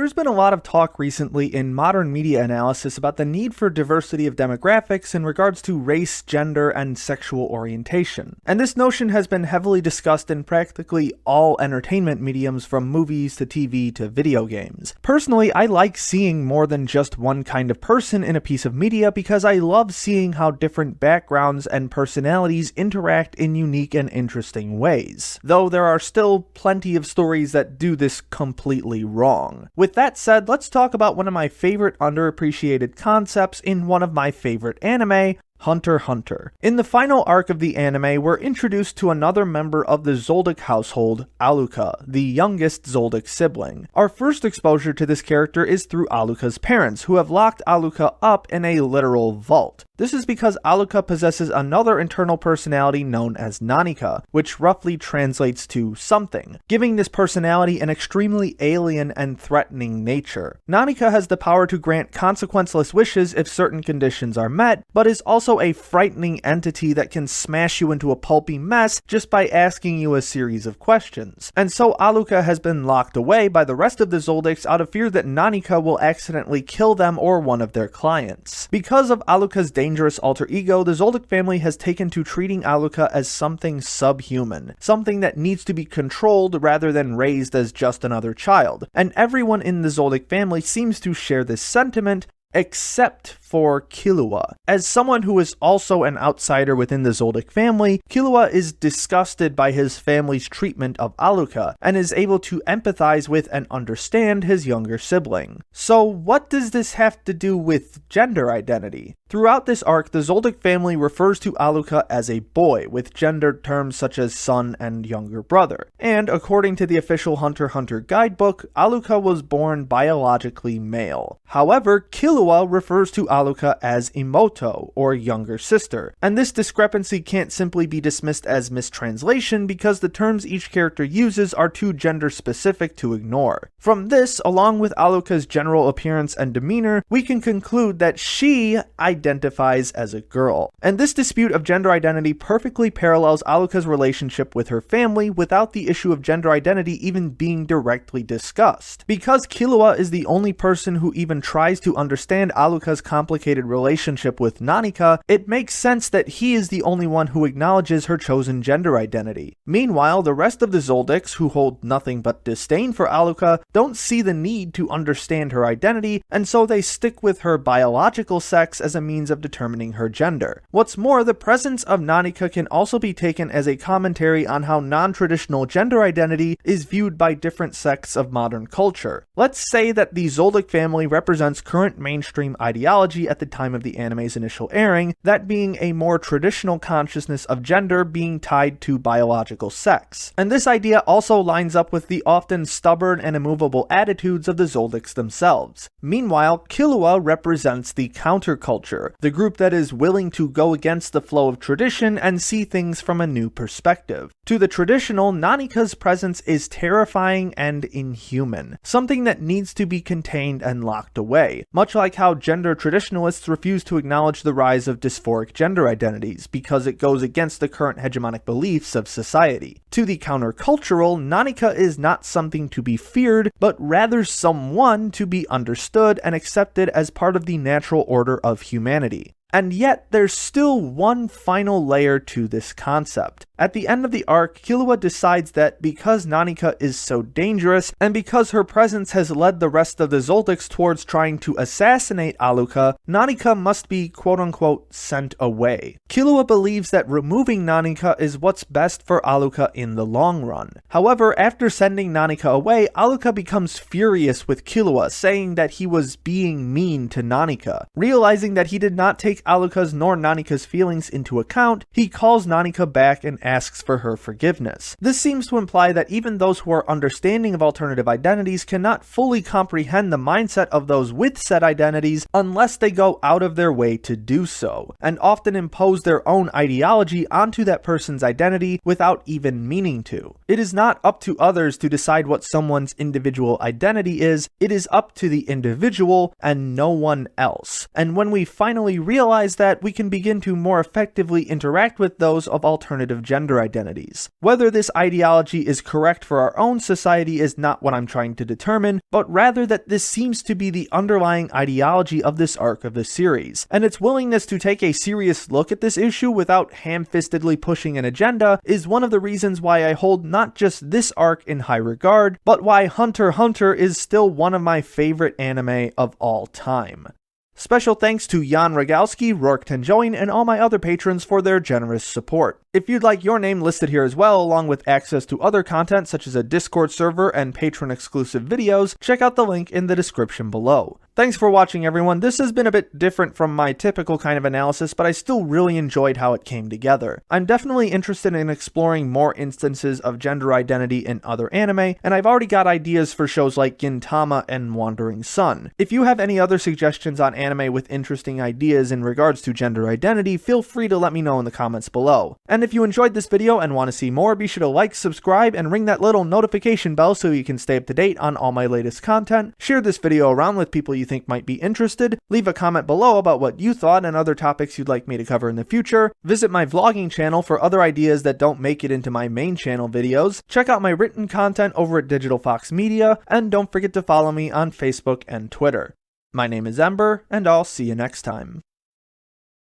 There's been a lot of talk recently in modern media analysis about the need for diversity of demographics in regards to race, gender, and sexual orientation. And this notion has been heavily discussed in practically all entertainment mediums from movies to TV to video games. Personally, I like seeing more than just one kind of person in a piece of media because I love seeing how different backgrounds and personalities interact in unique and interesting ways. Though there are still plenty of stories that do this completely wrong. With that said, let's talk about one of my favorite underappreciated concepts in one of my favorite anime, Hunter x Hunter. In the final arc of the anime, we're introduced to another member of the Zoldyck household, Alluka, the youngest Zoldyck sibling. Our first exposure to this character is through Alluka's parents, who have locked Alluka up in a literal vault. This is because Alluka possesses another internal personality known as Nanika, which roughly translates to something, giving this personality an extremely alien and threatening nature. Nanika has the power to grant consequenceless wishes if certain conditions are met, but is also a frightening entity that can smash you into a pulpy mess just by asking you a series of questions. And so Alluka has been locked away by the rest of the Zoldycks out of fear that Nanika will accidentally kill them or one of their clients. Because of Alluka's dangerous alter ego, the Zoldyck family has taken to treating Alluka as something subhuman, something that needs to be controlled rather than raised as just another child. And everyone in the Zoldyck family seems to share this sentiment, except for Killua. As someone who is also an outsider within the Zoldyck family, Killua is disgusted by his family's treatment of Alluka, and is able to empathize with and understand his younger sibling. So what does this have to do with gender identity? Throughout this arc, the Zoldyck family refers to Alluka as a boy, with gendered terms such as son and younger brother. And according to the official Hunter x Hunter guidebook, Alluka was born biologically male. However, Killua refers to Alluka as Imoto, or younger sister, and this discrepancy can't simply be dismissed as mistranslation because the terms each character uses are too gender specific to ignore. From this, along with Alluka's general appearance and demeanor, we can conclude that she identifies as a girl. And this dispute of gender identity perfectly parallels Alluka's relationship with her family without the issue of gender identity even being directly discussed. Because Killua is the only person who even tries to understand Alluka's complicated relationship with Nanika, it makes sense that he is the only one who acknowledges her chosen gender identity. Meanwhile, the rest of the Zoldycks, who hold nothing but disdain for Alluka, don't see the need to understand her identity, and so they stick with her biological sex as a means of determining her gender. What's more, the presence of Nanika can also be taken as a commentary on how non-traditional gender identity is viewed by different sects of modern culture. Let's say that the Zoldyck family represents current mainstream ideology at the time of the anime's initial airing, that being a more traditional consciousness of gender being tied to biological sex. And this idea also lines up with the often stubborn and immovable attitudes of the Zoldycks themselves. Meanwhile, Killua represents the counterculture, the group that is willing to go against the flow of tradition and see things from a new perspective. To the traditional, Nanika's presence is terrifying and inhuman, something that needs to be contained and locked away, much like how gender traditionalists refuse to acknowledge the rise of dysphoric gender identities because it goes against the current hegemonic beliefs of society. To the countercultural, Nanika is not something to be feared, but rather someone to be understood and accepted as part of the natural order of humanity. And yet, there's still one final layer to this concept. At the end of the arc, Killua decides that because Nanika is so dangerous, and because her presence has led the rest of the Zoldycks towards trying to assassinate Alluka, Nanika must be quote-unquote sent away. Killua believes that removing Nanika is what's best for Alluka in the long run. However, after sending Nanika away, Alluka becomes furious with Killua, saying that he was being mean to Nanika. Realizing that he did not take Alluka's nor Nanika's feelings into account, he calls Nanika back and asks for her forgiveness. This seems to imply that even those who are understanding of alternative identities cannot fully comprehend the mindset of those with said identities unless they go out of their way to do so, and often impose their own ideology onto that person's identity without even meaning to. It is not up to others to decide what someone's individual identity is, it is up to the individual and no one else. And when we finally realize realize that we can begin to more effectively interact with those of alternative gender identities. Whether this ideology is correct for our own society is not what I'm trying to determine, but rather that this seems to be the underlying ideology of this arc of the series, and its willingness to take a serious look at this issue without ham-fistedly pushing an agenda is one of the reasons why I hold not just this arc in high regard, but why Hunter x Hunter is still one of my favorite anime of all time. Special thanks to Jan Rogalski, Rourke Tenjoin, and all my other patrons for their generous support. If you'd like your name listed here as well, along with access to other content such as a Discord server and patron-exclusive videos, check out the link in the description below. Thanks for watching, everyone. This has been a bit different from my typical kind of analysis, but I still really enjoyed how it came together. I'm definitely interested in exploring more instances of gender identity in other anime, and I've already got ideas for shows like Gintama and Wandering Sun. If you have any other suggestions on anime with interesting ideas in regards to gender identity, feel free to let me know in the comments below. And if you enjoyed this video and want to see more, be sure to like, subscribe, and ring that little notification bell so you can stay up to date on all my latest content. Share this video around with people you think might be interested. Leave a comment below about what you thought and other topics you'd like me to cover in the future. Visit my vlogging channel for other ideas that don't make it into my main channel videos. Check out my written content over at Digital Fox Media, and don't forget to follow me on Facebook and Twitter. My name is Ember, and I'll see you next time.